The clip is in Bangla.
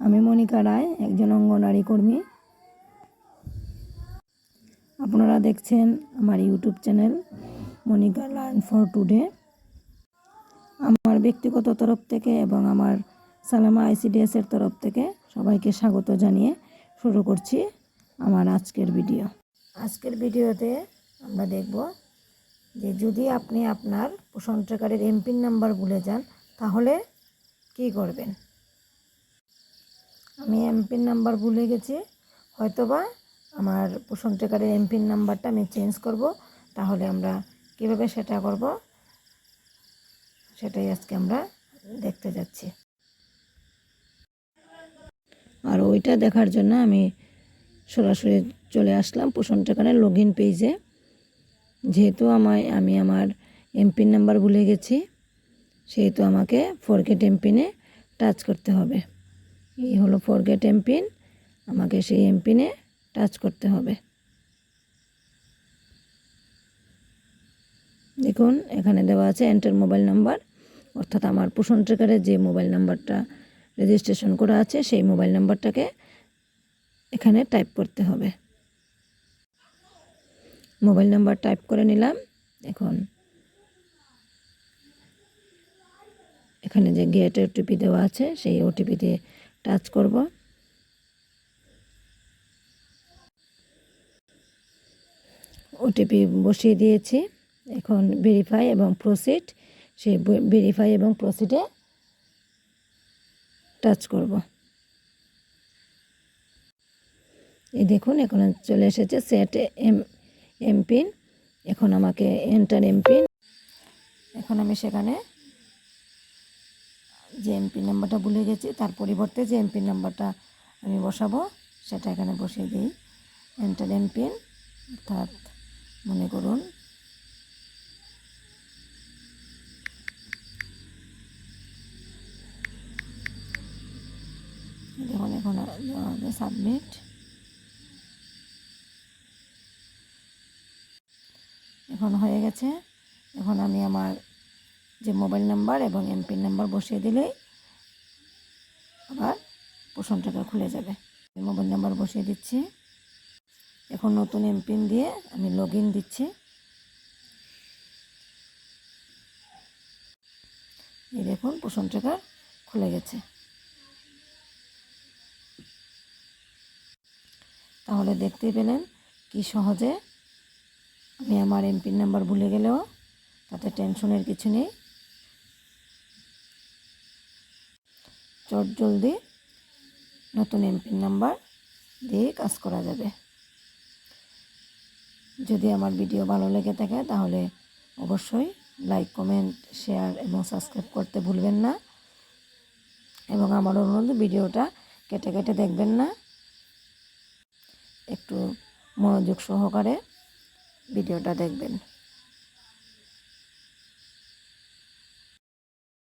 আমি মনিকা রায়, একজন অঙ্গনওয়াড়ি কর্মী। আপনারা দেখছেন আমার YouTube channel Monika learn for today. আমার ব্যক্তিগত তরফ থেকে এবং আমার সালামা ICDS-এর তরফ থেকে সবাইকে স্বাগত জানিয়ে শুরু করছি আমার আজকের ভিডিও। আজকের ভিডিওতে আমরা দেখব যে যদি আপনি আপনার পোষণ ট্র্যাকারের এমপিন নাম্বার ভুলে যান তাহলে কি করবেন। আমি এমপিন নাম্বার ভুলে গেছি, হয়তোবা আমার পোষণ ট্র্যাকারের এমপিন নাম্বারটা আমি চেঞ্জ করব, তাহলে আমরা কিভাবে সেটা করব সেটাই আজকে আমরা দেখতে যাচ্ছি। আর ওইটা দেখার জন্য আমি সরাসরি চলে আসলাম পোষণ ট্র্যাকারের লগইন পেজে। যেহেতু আমি আমার এমপিন নাম্বার ভুলে গেছি, সেহেতু আমাকে ফরগেট এমপিনে টাচ করতে হবে। এই হলো ফরগেট এমপিন, আমাকে সেই এমপিনে টাচ করতে হবে। দেখুন এখানে দেওয়া আছে এন্টার মোবাইল নাম্বার, অর্থাৎ আমার পোষণ ট্র্যাকারের যে মোবাইল নাম্বারটা রেজিস্ট্রেশন করা আছে সেই মোবাইল নাম্বারটাকে এখানে টাইপ করতে হবে। মোবাইল নাম্বার টাইপ করে নিলাম। এখন এখানে যে গেট ওটিপি দেওয়া আছে সেই ওটিপি দিয়ে টাচ করব। ওটিপি বসিয়ে দিয়েছি। এখন ভেরিফাই এবং প্রসিড, সেই ভেরিফাই এবং প্রসিডে টাচ করব। এই দেখুন এখানে চলে এসেছে সেট এমপিন। এখন আমাকে এন্টার এমপিন, এখন আমি সেখানে যে এমপিন নাম্বারটা ভুলে গেছি তার পরিবর্তে যে এমপিন নাম্বারটা আমি বসাবো সেটা এখানে বসিয়ে দিই। এন্টার এমপিন, অর্থাৎ মনে করুন দেখুন এখন সাবমিট। এখন হয়ে গেছে। এখন আমি আমার যে মোবাইল নাম্বার এবং এমপিন নাম্বার বসিয়ে দিলেই আবার পোষণ ট্র্যাকার খুলে যাবে। মোবাইল নাম্বার বসিয়ে দিচ্ছি। এখন নতুন এমপিন দিয়ে আমি লগইন দিচ্ছি। এই দেখুন পোষণ ট্র্যাকার খুলে গেছে। তাহলে দেখতেই পেলেন কি সহজে আমি আমার এমপিন নাম্বার ভুলে গেলেও তাতে টেনশনের কিছু নেই, চটজলদি নতুন এমপিন নাম্বার দিয়ে কাজ করা যাবে। যদি আমার ভিডিও ভালো লেগে থাকে তাহলে অবশ্যই লাইক, কমেন্ট, শেয়ার এবং সাবস্ক্রাইব করতে ভুলবেন না, এবং আমার অনুরোধ ভিডিওটা কেটে কেটে দেখবেন না, একটু মনোযোগ সহকারে ভিডিওটা দেখবেন।